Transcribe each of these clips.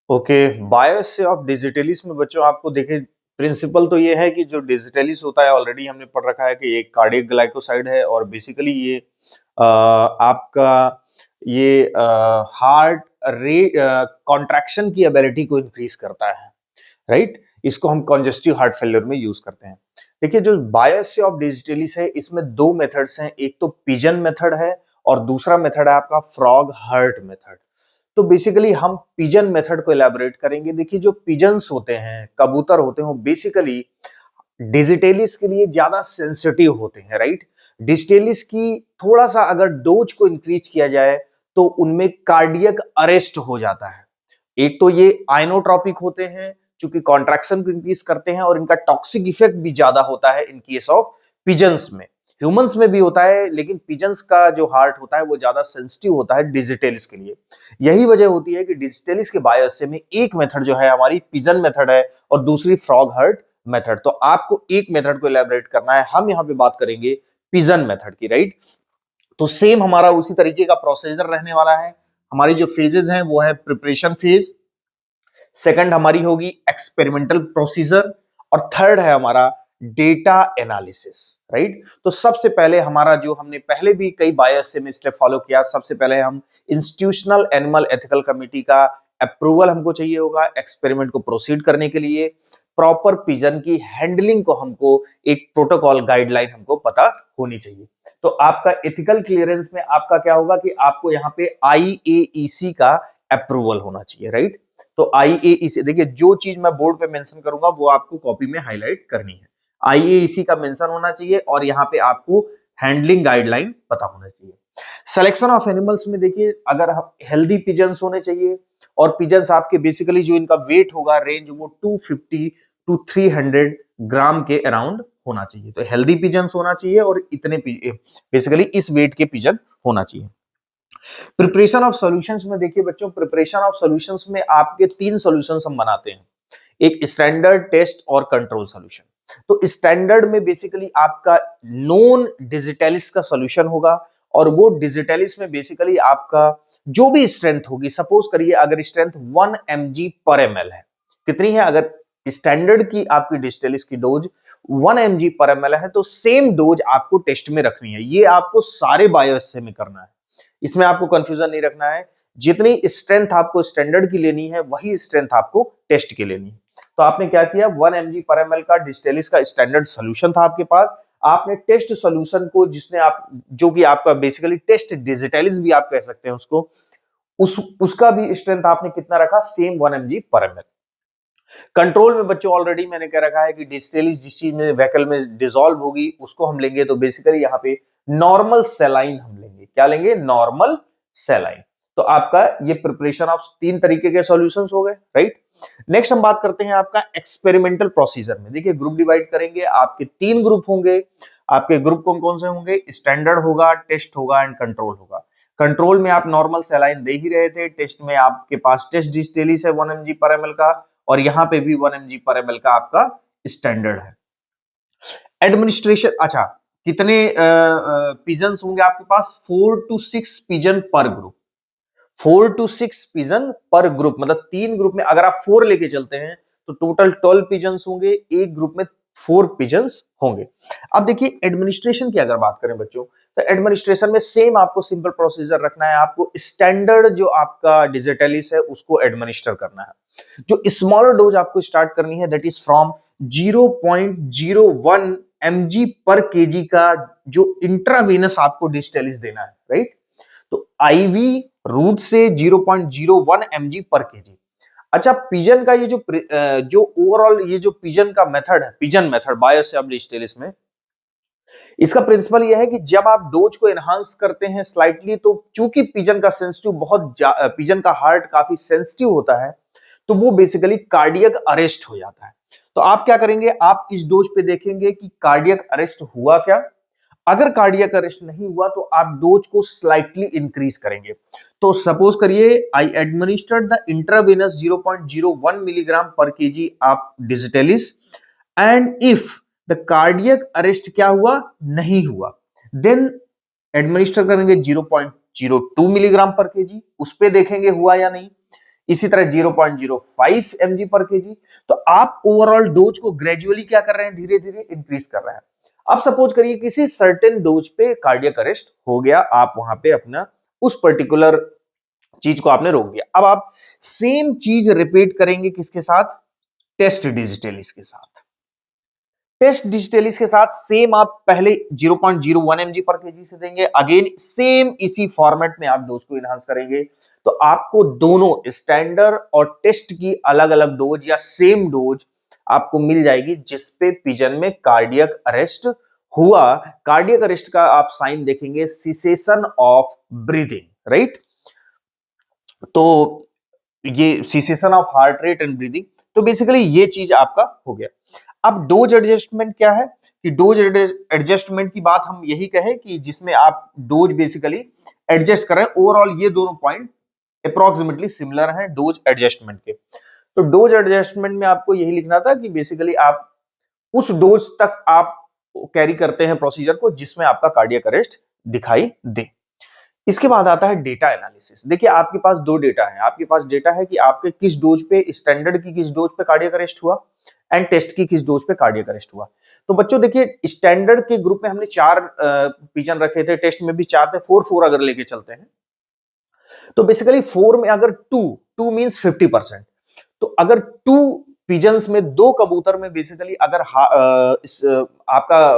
Okay, bias of digitalis में बच्चों आपको देखें, प्रिंसिपल तो ये है कि जो डिजिटलिस होता है ऑलरेडी हमने पढ़ रखा है कि एक कार्डियक ग्लाइकोसाइड है और बेसिकली ये आपका ये हार्ट रेट कॉन्ट्रैक्शन की एबिलिटी को इंक्रीज करता है, राइट। इसको हम कॉन्जेस्टिव हार्ट फेलियर में यूज करते हैं। देखिए, जो बायस ऑफ डिजिटलिस है इसमें दो मेथड्स हैं, एक तो पिजन मेथड है और दूसरा मेथड है आपका फ्रॉग हर्ट मेथड। तो बेसिकली हम पिजन मेथड को इलेबोरेट करेंगे। देखिए, जो पिजन्स होते हैं, कबूतर होते हैं, वो बेसिकली डिजिटेलिस के लिए ज्यादा सेंसिटिव होते हैं, राइट। डिजिटेलिस की थोड़ा सा अगर डोज को इंक्रीज किया जाए तो उनमें कार्डियक अरेस्ट हो जाता है। एक तो ये आइनोट्रॉपिक होते हैं, चूंकि कॉन्ट्रैक्शन को इंक्रीज करते हैं, और इनका टॉक्सिक इफेक्ट भी ज्यादा होता है इन केस ऑफ पिजन्स में। ह्यूमंस में भी होता है, लेकिन पिजन्स का जो हार्ट होता है वो ज्यादा सेंसिटिव होता है डिजिटेलिस के लिए। यही वजह होती है कि डिजिटेलिस के बायस से में एक मेथड जो है हमारी पिजन मेथड है और दूसरी फ्रॉग हर्ट मेथड। तो आपको एक मेथड को इलेबोरेट करना है, हम यहां पे बात करेंगे पिजन मेथड की, राइट। तो सेम हमारा उसी तरीके का प्रोसीजर रहने वाला है। हमारी जो फेजेस हैं वो है प्रिपरेशन फेज, सेकंड हमारी होगी एक्सपेरिमेंटल प्रोसीजर, और थर्ड है हमारा डेटा एनालिसिस, राइट। तो सबसे पहले हमारा जो हमने पहले भी कई बायस से में स्टेप फॉलो किया, सबसे पहले हम इंस्टीट्यूशनल एनिमल एथिकल कमिटी का अप्रूवल हमको चाहिए होगा एक्सपेरिमेंट को प्रोसीड करने के लिए। प्रॉपर पिजन की हैंडलिंग को हमको एक प्रोटोकॉल गाइडलाइन हमको पता होनी चाहिए। तो आपका एथिकल क्लियरेंस में आपका क्या होगा कि आपको यहाँ पे IAEC का अप्रूवल होना चाहिए, राइट। तो IAEC, देखिए जो चीज मैं बोर्ड पे मेंशन करूंगा वो आपको कॉपी में हाईलाइट करनी है। IAEC का मेंशन होना चाहिए और यहाँ पे आपको हैंडलिंग गाइडलाइन पता होना चाहिए। सिलेक्शन ऑफ एनिमल्स में देखिए, अगर हेल्दी पिजन्स होने चाहिए, और पिजन्स आपके बेसिकली जो इनका वेट होगा रेंज वो 250 टू 300 ग्राम के अराउंड होना चाहिए। तो हेल्दी पिजन्स होना चाहिए और इतने बेसिकली इस वेट के पिजन होना चाहिए। प्रिपरेशन ऑफ सॉल्यूशंस में देखिए बच्चों, प्रिपरेशन ऑफ सॉल्यूशंस में आपके तीन सॉल्यूशंस हम बनाते हैं, एक स्टैंडर्ड, टेस्ट और कंट्रोल सॉल्यूशन। तो स्टैंडर्ड में बेसिकली आपका नॉन डिजिटलिस का सॉल्यूशन होगा, और वो डिजिटलिस में बेसिकली आपका जो भी स्ट्रेंथ होगी, सपोज करिए अगर स्ट्रेंथ 1 mg पर ml है, कितनी है, अगर स्टैंडर्ड की आपकी डिजिटलिस की डोज 1 mg पर ml है तो सेम डोज आपको टेस्ट में रखनी है। ये आपको सारे बायोएसए में करना है, इसमें आपको कंफ्यूजन नहीं रखना है। जितनी स्ट्रेंथ आपको स्टैंडर्ड की लेनी है वही स्ट्रेंथ आपको टेस्ट की लेनी है। तो आपने क्या किया, 1 mg पर ml का डिस्टेलिस का स्टैंडर्ड सोल्यूशन था आपके पास, आपने टेस्ट सोल्यूशन को, जिसने आप, जो कि आपका बेसिकली टेस्ट डिजिटलिस भी आप कह सकते हैं उसको, उसका भी स्ट्रेंथ आपने कितना रखा, सेम 1 mg पर ml। कंट्रोल में बच्चों ऑलरेडी मैंने कह रखा है कि डिस्टेलिस जिस चीज में व्हीकल में डिसॉल्व होगी उसको हम लेंगे, तो बेसिकली यहाँ पे नॉर्मल सेलाइन हम लेंगे। क्या लेंगे, नॉर्मल सेलाइन। तो आपका ये प्रिपरेशन ऑफ तीन तरीके के सॉल्यूशंस हो गए, राइट। नेक्स्ट हम बात करते हैं आपका एक्सपेरिमेंटल प्रोसीजर में। देखिए ग्रुप डिवाइड करेंगे, आपके तीन ग्रुप होंगे। आपके ग्रुप कौन कौन से होंगे, स्टैंडर्ड होगा, टेस्ट होगा एंड कंट्रोल होगा। कंट्रोल में आप नॉर्मल सेलाइन दे ही रहे थे, टेस्ट में आपके पास टेस्ट डिस्टेलिस है 1 mg पर ml का, और यहां पे भी 1 mg पर ml का आपका स्टैंडर्ड है। एडमिनिस्ट्रेशन, अच्छा, कितने पिजन्स होंगे आपके पास, 4 to 6 पिजन पर ग्रुप। 4 to 6 पिजन पर ग्रुप, मतलब तीन ग्रुप में अगर आप 4 लेके चलते हैं तो टोटल 12 पिजन्स होंगे, एक ग्रुप में 4 पिजन्स होंगे। अब देखिए एडमिनिस्ट्रेशन की अगर बात करें बच्चों, तो एडमिनिस्ट्रेशन में सेम आपको सिंपल प्रोसीजर रखना है। आपको स्टैंडर्ड जो आपका डिजिटलिस है उसको एडमिनिस्टर करना है। जो स्मॉलर डोज आपको स्टार्ट करनी है दैट इज फ्रॉम 0.01 mg पर केजी का जो इंट्रावेनस आपको डिजिटलिस देना है, राइट। तो आईवी रूट से 0.01 mg पर केजी। अच्छा, पिजन का ये जो ओवरऑल ये जो पिजन का मेथड है, पिजन मेथड बायोसेबलिस्टेलिस में, इसका प्रिंसिपल ये है कि जब आप डोज को एनहांस करते हैं स्लाइटली, तो चूंकि पिजन का सेंसिटिव पिजन का हार्ट काफी सेंसिटिव होता है, तो वो बेसिकली कार्डियक अरेस्ट हो जाता है। तो आप क्या करेंगे, आप इस डोज पे देखेंगे कि कार्डियक अरेस्ट हुआ क्या। अगर कार्डियक अरेस्ट नहीं हुआ तो आप डोज को स्लाइटली इंक्रीज करेंगे। तो सपोज करिए आई एडमिनिस्टर्ड द इंट्रावेनस 0.01 मिलीग्राम पर केजी आप digitalis, and if the cardiac arrest क्या हुआ, नहीं हुआ, देन एडमिनिस्टर करेंगे 0.02 मिलीग्राम पर केजी, उस पे देखेंगे हुआ या नहीं। इसी तरह 0.05 mg पर केजी। तो आप ओवरऑल डोज को ग्रेजुअली क्या कर रहे हैं, धीरे धीरे इंक्रीज कर रहे हैं। अब सपोज करिए किसी सर्टेन डोज पे कार्डियक अरेस्ट हो गया, आप वहां पे अपना उस पर्टिकुलर चीज को आपने रोक दिया। अब आप सेम चीज रिपीट करेंगे किसके साथ, टेस्ट डिजिटलिस के साथ। टेस्ट डिजिटलिस के साथ सेम आप पहले 0.01 mg पर केजी से देंगे, अगेन सेम इसी फॉर्मेट में आप डोज को इनहांस करेंगे। तो आपको दोनों स्टैंडर्ड और टेस्ट की अलग अलग डोज या सेम डोज आपको मिल जाएगी, जिसपे पिजन में कार्डियक अरेस्ट हुआ। कार्डियक अरेस्ट का आप साइन देखेंगे, सिसेशन ऑफ ब्रीदिंग, राइट। तो ये cessation of heart rate and breathing. तो बेसिकली ये चीज आपका हो गया। अब डोज एडजस्टमेंट क्या है, कि डोज एडजस्टमेंट की बात हम यही कहें कि जिसमें आप डोज बेसिकली एडजस्ट कर रहे हैं। ओवरऑल ये दोनों पॉइंट अप्रोक्सीमेटली सिमिलर हैं डोज एडजस्टमेंट के। तो डोज एडजस्टमेंट में आपको यही लिखना था कि बेसिकली आप उस डोज तक आप कैरी करते हैं प्रोसीजर को जिसमें आपका कार्डियक अरेस्ट दिखाई दे। इसके बाद आता है डेटा एनालिसिस। देखिए आपके पास दो डेटा है, आपके पास डेटा है कि आपके किस डोज पे, स्टैंडर्ड की किस डोज पे कार्डियक अरेस्ट हुआ एंड टेस्ट की किस डोज पे कार्डियक अरेस्ट हुआ। तो बच्चों देखिए स्टैंडर्ड के ग्रुप में हमने 4 पिजन रखे थे, टेस्ट में भी 4 थे, 4 अगर लेके चलते हैं तो बेसिकली 4 में अगर 2 मींस 50%। तो अगर 2 पिजन्स में 2 कबूतर में बेसिकली अगर आपका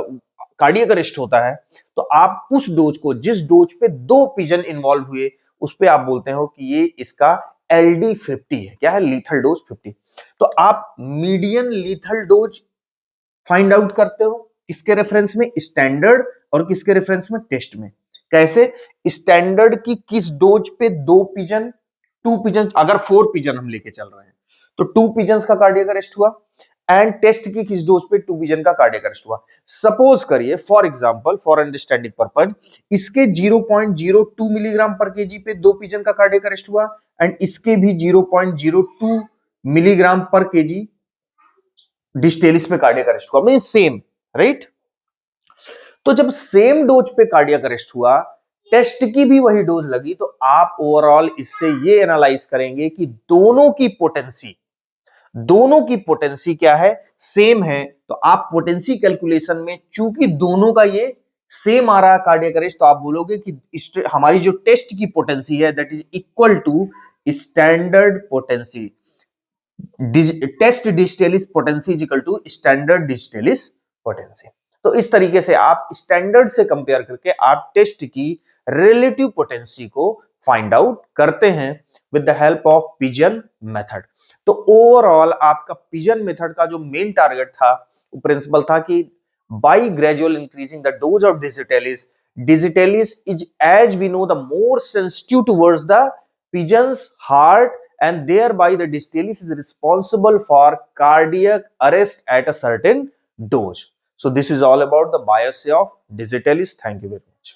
कार्डियक अरेस्ट होता है, तो आप उस डोज को, जिस डोज पे 2 पिजन इन्वॉल्व हुए, उस पे आप बोलते हो कि ये इसका LD50 है। क्या है, लीथल डोज 50। तो आप median lethal dose find out करते हो किसके रेफरेंस में, स्टैंडर्ड, और किसके रेफरेंस में, टेस्ट में। कैसे, स्टैंडर्ड की किस डोज पे 2 पिजन, 2 पिजन, अगर 4 पिजन हम लेके चल रहे हैं तो 2 पिजन का कार्डियक अरेस्ट हुआ, एंड टेस्ट की किस डोज पे 2 पिजन का कार्डियक अरेस्ट हुआ। सपोज करिए for example, for understanding purpose, इसके 0.02 मिलीग्राम पर केजी पे 2 पिजन का कार्डियक अरेस्ट हुआ, एंड इसके भी 0.02 मिलीग्राम पर केजी डिस्टेलिस पे कार्डियक अरेस्ट हुआ, मीन सेम, राइट। तो जब सेम डोज पे कार्डियक अरेस्ट हुआ, टेस्ट की भी वही डोज लगी, तो आप ओवरऑल इससे ये एनालाइज करेंगे कि दोनों की पोटेंसी क्या है, सेम है। तो आप पोटेंसी कैलकुलेशन में चूंकि दोनों का ये सेम आ रहा है कार्डियक अरेस्ट, तो आप बोलोगे कि हमारी जो टेस्ट की पोटेंसी है that is equal to standard potency, test digitalis potency is equal to standard digitalis potency. तो इस तरीके से आप स्टैंडर्ड से कंपेयर करके आप टेस्ट की रिलेटिव पोटेंसी को फाइंड आउट करते हैं with the help of pigeon method. तो ओवरऑल आपका पिजन मेथड का जो मेन टारगेट था, वो प्रिंसिपल था कि by gradual increasing the dose of digitalis is, as we know, the more sensitive towards the pigeon's heart, and thereby the digitalase is responsible for cardiac arrest at a certain dose. So this is all about the biopsy of digitalis. Thank you very much.